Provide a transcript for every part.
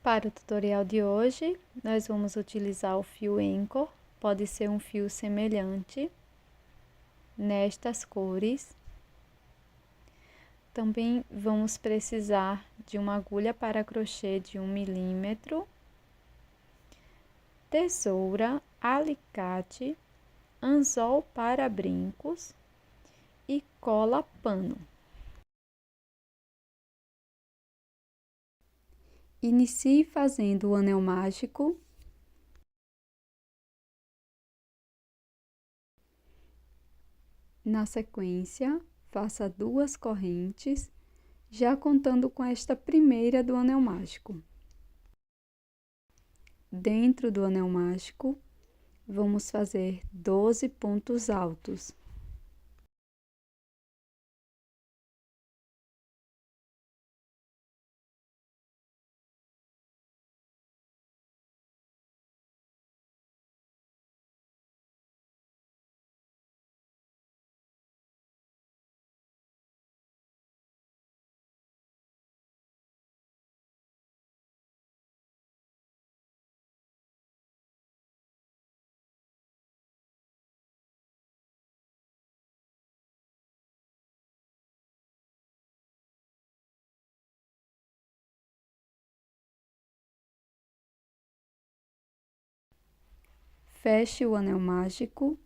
Para o tutorial de hoje, nós vamos utilizar o fio Anchor, pode ser um fio semelhante, nestas cores. Também vamos precisar de uma agulha para crochê de 1 milímetro, tesoura, alicate, anzol para brincos e cola pano. Inicie fazendo o anel mágico. Na sequência, faça 2 correntes, já contando com esta primeira do anel mágico. Dentro do anel mágico, vamos fazer 12 pontos altos. Feche o anel mágico.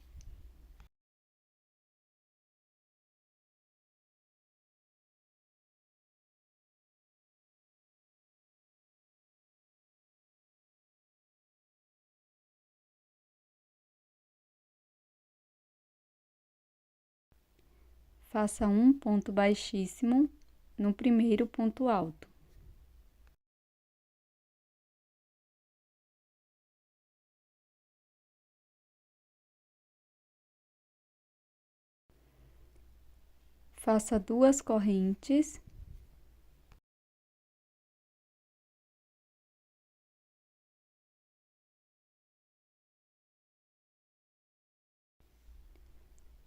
Faça um ponto baixíssimo no primeiro ponto alto. Faça 2 correntes.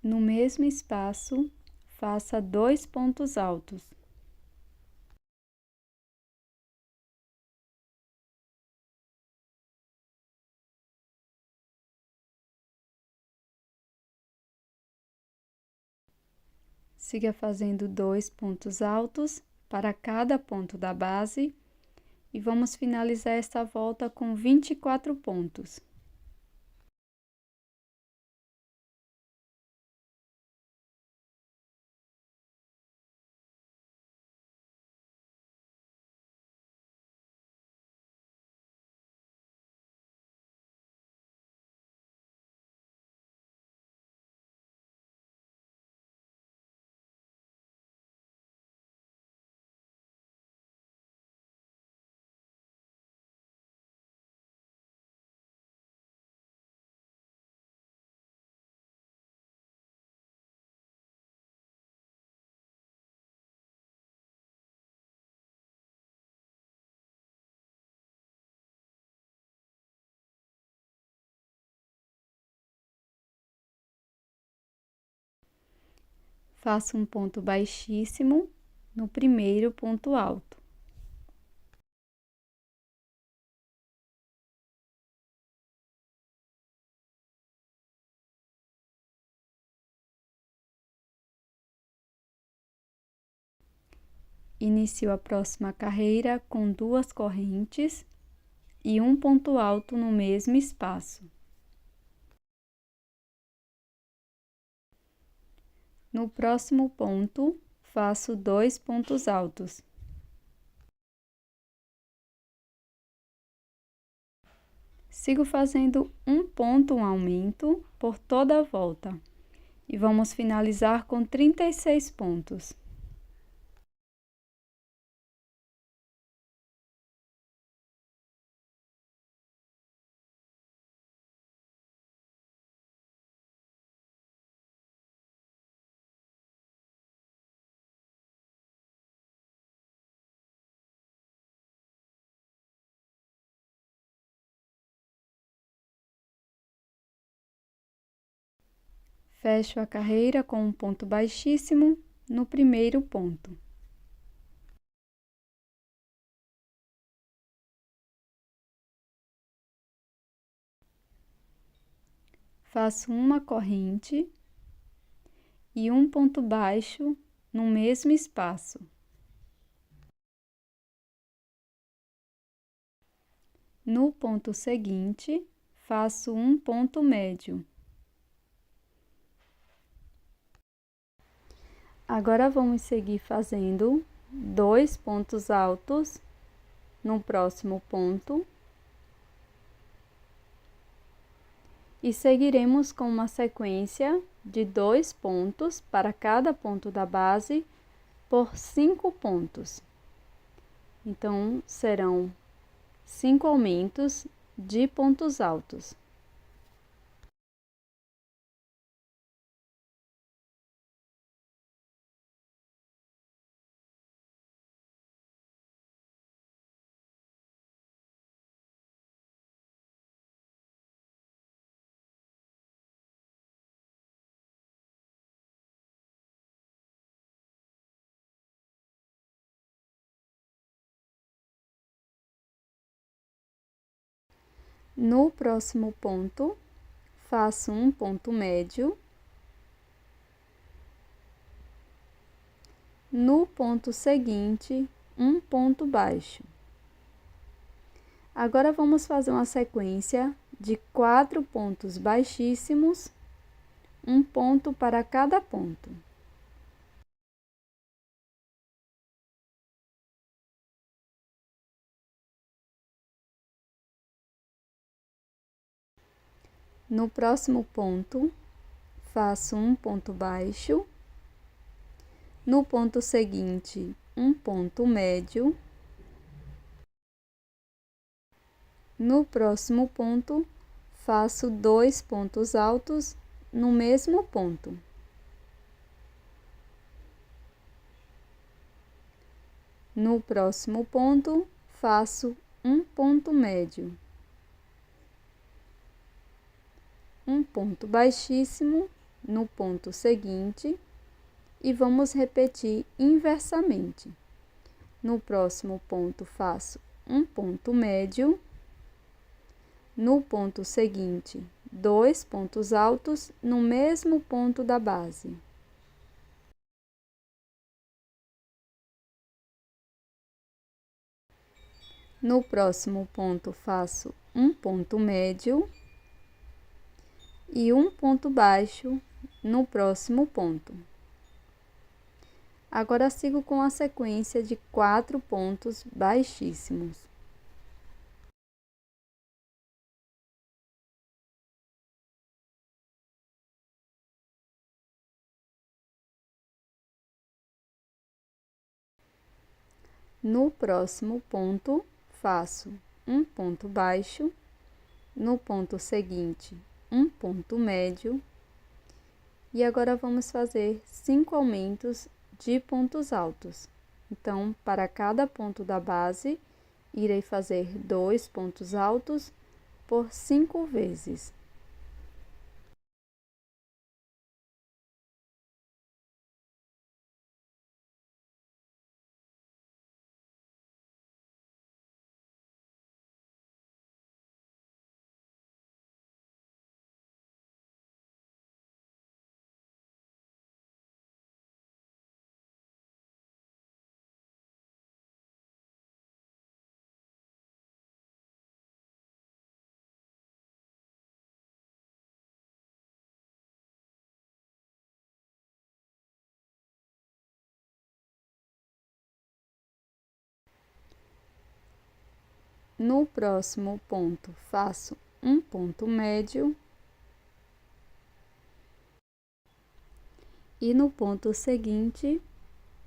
No mesmo espaço, faça 2 pontos altos. Siga fazendo 2 pontos altos para cada ponto da base e vamos finalizar esta volta com 24 pontos. Faça um ponto baixíssimo no primeiro ponto alto. Inicio a próxima carreira com 2 correntes e um ponto alto no mesmo espaço. No próximo ponto, faço 2 pontos altos. Sigo fazendo um ponto, um aumento, por toda a volta. E vamos finalizar com 36 pontos. Fecho a carreira com um ponto baixíssimo no primeiro ponto. faço uma corrente e um ponto baixo no mesmo espaço. No ponto seguinte, faço um ponto médio. Agora, vamos seguir fazendo 2 pontos altos no próximo ponto. E seguiremos com uma sequência de 2 pontos para cada ponto da base por 5 pontos. Então, serão 5 aumentos de pontos altos. No próximo ponto, faço um ponto médio. No ponto seguinte, um ponto baixo. Agora, vamos fazer uma sequência de 4 pontos baixíssimos, um ponto para cada ponto. No próximo ponto, faço um ponto baixo. No ponto seguinte, um ponto médio. No próximo ponto, faço 2 pontos altos no mesmo ponto. No próximo ponto, faço um ponto médio. Um ponto baixíssimo no ponto seguinte e vamos repetir inversamente. No próximo ponto, faço um ponto médio. No ponto seguinte, 2 pontos altos no mesmo ponto da base. No próximo ponto, faço um ponto médio e um ponto baixo no próximo ponto. Agora, sigo com a sequência de 4 pontos baixíssimos. No próximo ponto, faço um ponto baixo. No ponto seguinte, um ponto médio. E agora, vamos fazer 5 aumentos de pontos altos. Então, para cada ponto da base, irei fazer 2 pontos altos por 5 vezes. No próximo ponto, faço um ponto médio. E no ponto seguinte,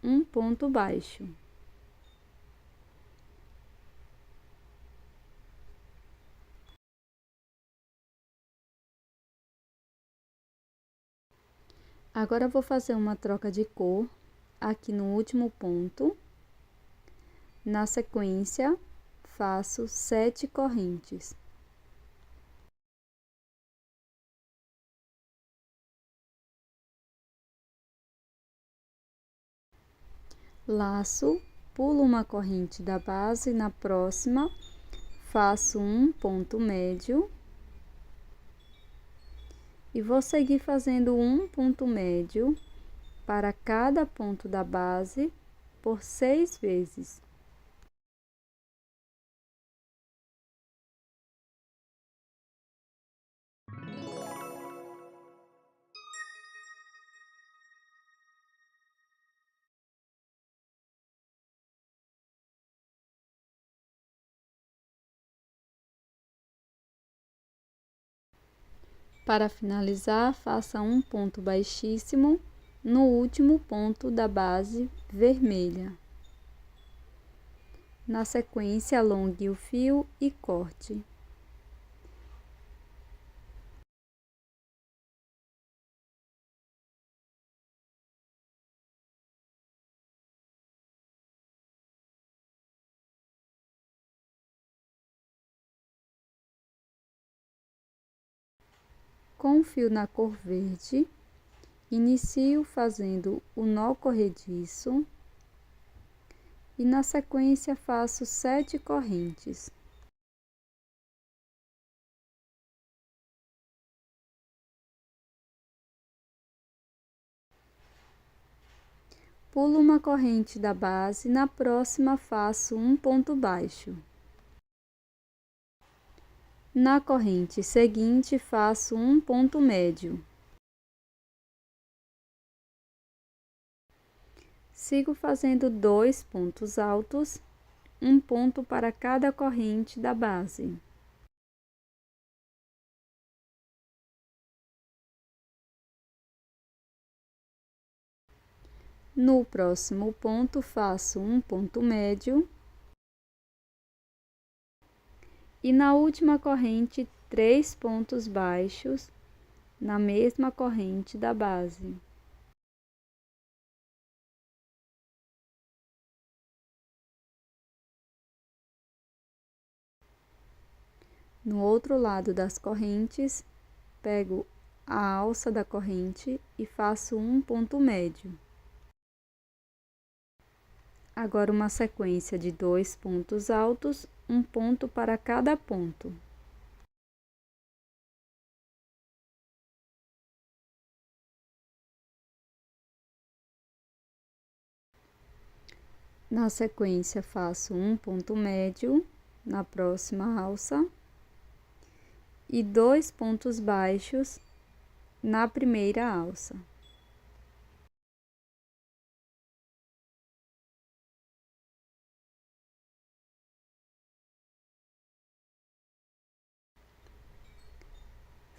um ponto baixo. Agora, vou fazer uma troca de cor aqui no último ponto. Na sequência, faço 7 correntes. Laço, pulo uma corrente da base, na próxima, faço um ponto médio. E vou seguir fazendo um ponto médio para cada ponto da base por 6 vezes. Para finalizar, faça um ponto baixíssimo no último ponto da base vermelha. Na sequência, alongue o fio e corte. Com o fio na cor verde, inicio fazendo o nó corrediço e na sequência faço 7 correntes. Pulo uma corrente da base, na próxima faço um ponto baixo. Na corrente seguinte, faço um ponto médio. Sigo fazendo 2 pontos altos, um ponto para cada corrente da base. No próximo ponto, faço um ponto médio. E na última corrente, 3 pontos baixos, na mesma corrente da base. No outro lado das correntes, pego a alça da corrente e faço um ponto médio. Agora uma sequência de 2 pontos altos, um ponto para cada ponto. Na sequência, faço um ponto médio na próxima alça e 2 pontos baixos na primeira alça.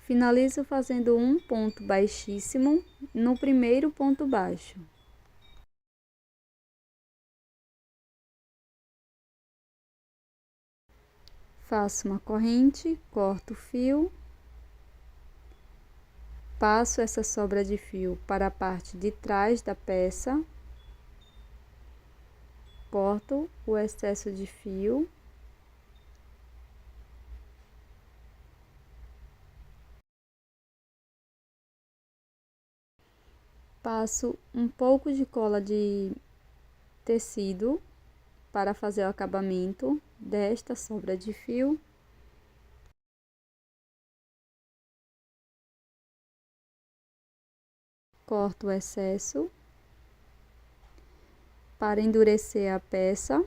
Finalizo fazendo um ponto baixíssimo no primeiro ponto baixo. Faço uma corrente, corto o fio, passo essa sobra de fio para a parte de trás da peça, corto o excesso de fio. Passo um pouco de cola de tecido para fazer o acabamento desta sobra de fio. Corto o excesso. Para endurecer a peça,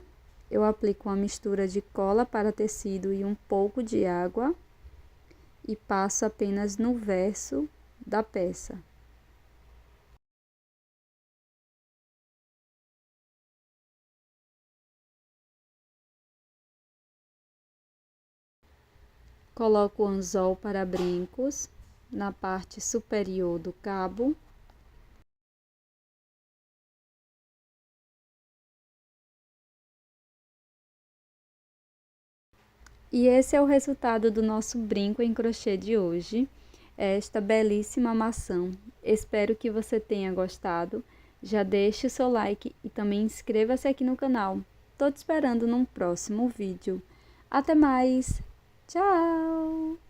eu aplico uma mistura de cola para tecido e um pouco de água e passo apenas no verso da peça. Coloco o anzol para brincos na parte superior do cabo. E esse é o resultado do nosso brinco em crochê de hoje. Esta belíssima maçã. Espero que você tenha gostado. Já deixe o seu like e também inscreva-se aqui no canal. Tô te esperando num próximo vídeo. Até mais! Tchau!